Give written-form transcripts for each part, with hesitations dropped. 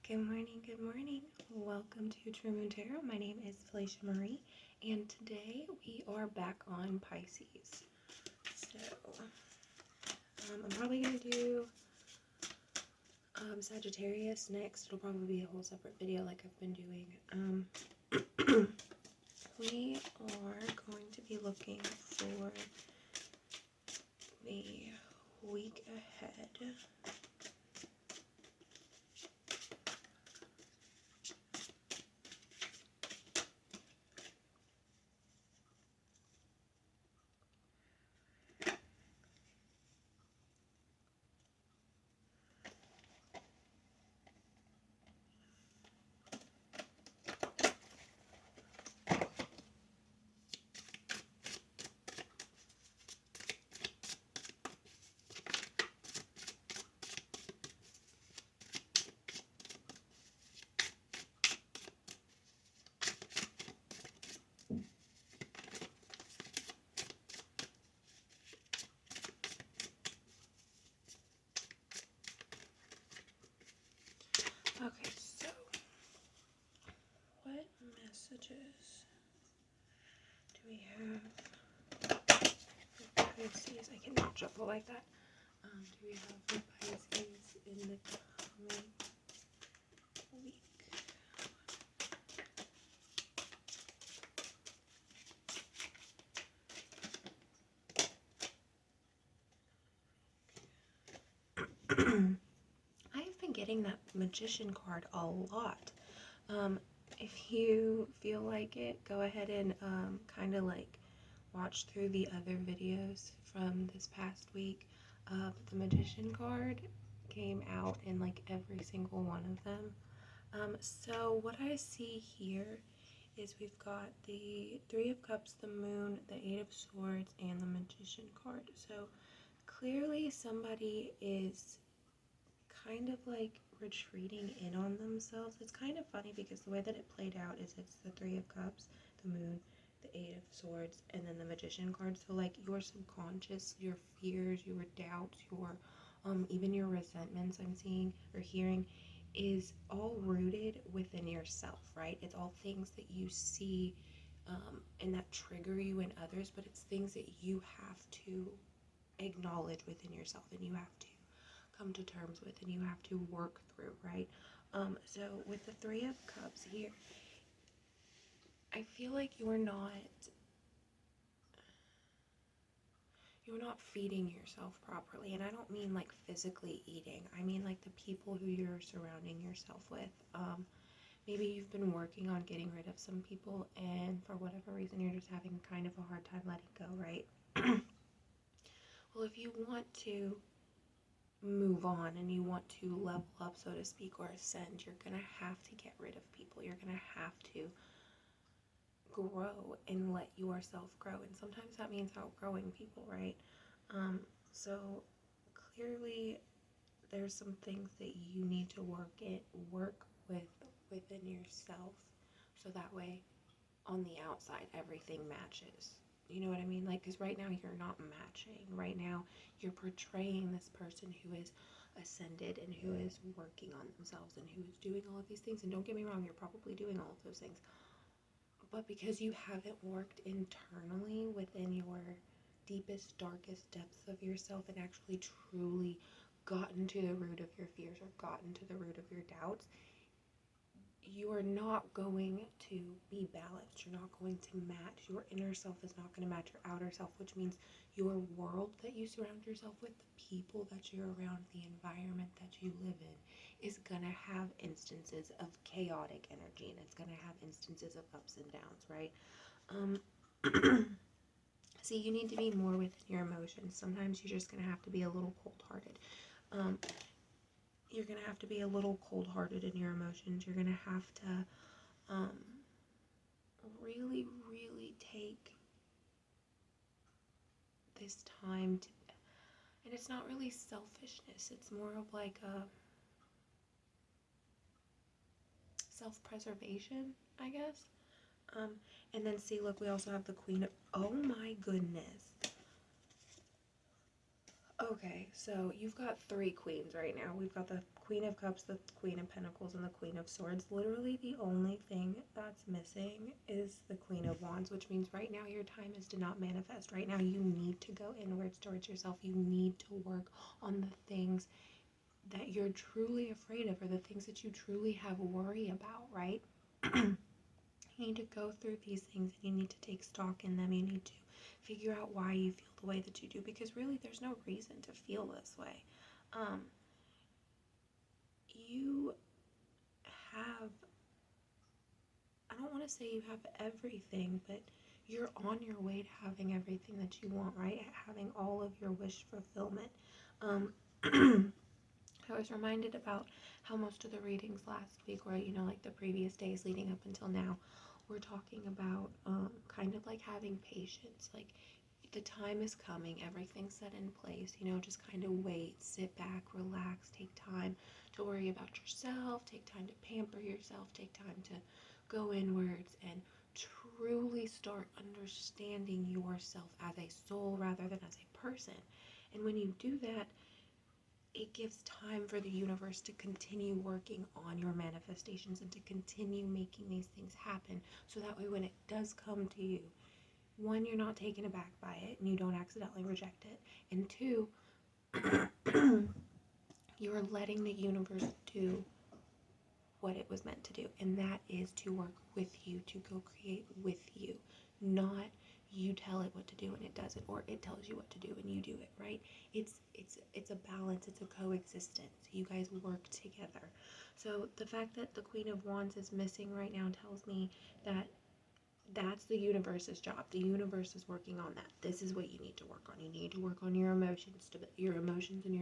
Good morning, good morning. Welcome to True Moon Tarot. My name is Felecia Marie, and today we are back on Pisces. So, I'm probably going to do Sagittarius next. It'll probably be a whole separate video like I've been doing. We are going to be looking for the week ahead. Okay, so what messages do we have for Pisces? I cannot shuffle like that. Do we have for Pisces in the coming week? I've been getting that Magician card a lot. If you feel like it, go ahead and kind of like watch through the other videos from this past week. The Magician card came out in like every single one of them. So what I see here is we've got the Three of Cups, the Moon, the Eight of Swords, and the Magician card. So clearly somebody is kind of like retreating in on themselves. It's kind of funny because the way that it played out is it's the Three of Cups, the Moon, the Eight of Swords, and then the Magician card. So like your subconscious, your fears, your doubts, your even your resentments I'm seeing or hearing is all rooted within yourself, right? It's all things that you see and that trigger you in others, but it's things that you have to acknowledge within yourself and you have to come to terms with and you have to work through, right? So with the Three of Cups here, I feel like you're not feeding yourself properly, and I don't mean like physically eating. I mean like the people who you're surrounding yourself with. Maybe you've been working on getting rid of some people, and for whatever reason you're just having kind of a hard time letting go, right? Well, if you want to move on and you want to level up, so to speak, or ascend, you're gonna have to get rid of people. You're gonna have to grow and let yourself grow, and sometimes that means outgrowing people, right? So clearly there's some things that you need to work with within yourself, so that way on the outside everything matches. You know what I mean? Like, because right now you're not matching. Right now you're portraying this person who is ascended and who is working on themselves and who is doing all of these things. And don't get me wrong, you're probably doing all of those things. But because you haven't worked internally within your deepest, darkest depths of yourself and actually truly gotten to the root of your fears or gotten to the root of your doubts, you are not going to be balanced. You're not going to match. Your inner self is not going to match your outer self, which means your world that you surround yourself with, the people that you're around, the environment that you live in, is going to have instances of chaotic energy, and it's going to have instances of ups and downs, right? See, you need to be more within your emotions. Sometimes you're just going to have to be a little cold-hearted. You're going to have to be a little cold-hearted in your emotions. You're going to have to really, really take this time to, and it's not really selfishness. It's more of like a self-preservation, I guess. And then see, look, we also have the Queen of, oh my goodness. Okay, so you've got three queens right now. We've got the Queen of Cups, the Queen of Pentacles, and the Queen of Swords. Literally the only thing that's missing is the Queen of Wands, which means right now your time is to not manifest. Right now you need to go inwards towards yourself. You need to work on the things that you're truly afraid of, or the things that you truly have worry about, right? You need to go through these things, and you need to take stock in them. You need to figure out why you feel the way that you do, because really there's no reason to feel this way. You have, I don't want to say you have everything, but you're on your way to having everything that you want, right? Having all of your wish fulfillment. I was reminded about how most of the readings last week, or like the previous days leading up until now, we're talking about kind of like having patience. Like, the time is coming, everything's set in place, just kind of wait, sit back, relax, take time to worry about yourself, take time to pamper yourself, take time to go inwards and truly start understanding yourself as a soul rather than as a person. And when you do that, it gives time for the universe to continue working on your manifestations and to continue making these things happen, so that way when it does come to you, one, you're not taken aback by it and you don't accidentally reject it, and two, you're letting the universe do what it was meant to do, and that is to work with you, to co-create with you, not you tell it what to do and it does it, or it tells you what to do and you do it, right? It's a balance, it's a coexistence. You guys work together. So the fact that the Queen of Wands is missing right now tells me that that's the universe's job. The universe is working on that. This is what you need to work on. You need to work on your emotions and your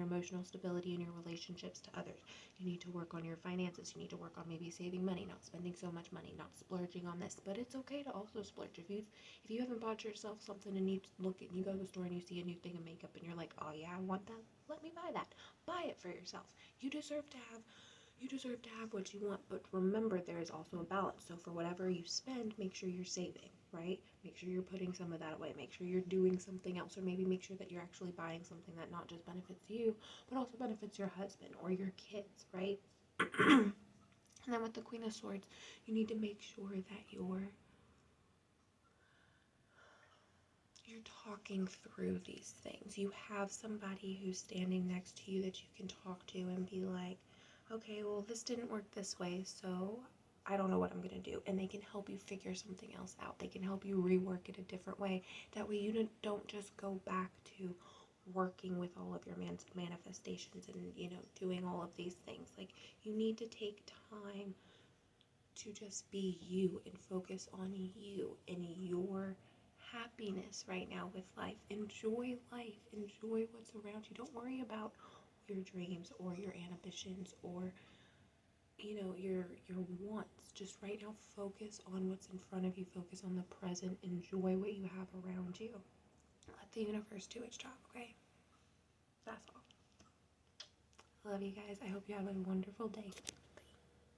emotional stability in your relationships to others. You need to work on your finances. You need to work on maybe saving money, not spending so much money, not splurging on this. But it's okay to also splurge. If you haven't bought yourself something and you go to the store and you see a new thing of makeup and you're like, oh yeah, I want that. Let me buy that. Buy it for yourself. You deserve to have what you want, but remember there is also a balance. So for whatever you spend, make sure you're saving, right? Make sure you're putting some of that away. Make sure you're doing something else, or maybe make sure that you're actually buying something that not just benefits you, but also benefits your husband or your kids, right? And then with the Queen of Swords, you need to make sure that you're talking through these things. You have somebody who's standing next to you that you can talk to and be like, okay, well, this didn't work this way, so I don't know what I'm going to do. And they can help you figure something else out. They can help you rework it a different way. That way you don't just go back to working with all of your manifestations and, doing all of these things. Like, you need to take time to just be you and focus on you and your happiness right now with life. Enjoy life. Enjoy what's around you. Don't worry about your dreams or your ambitions or your wants. Just right now focus on what's in front of you. Focus on the present. Enjoy what you have around you. Let the universe do its job, okay? That's all. Love you guys. I hope you have a wonderful day.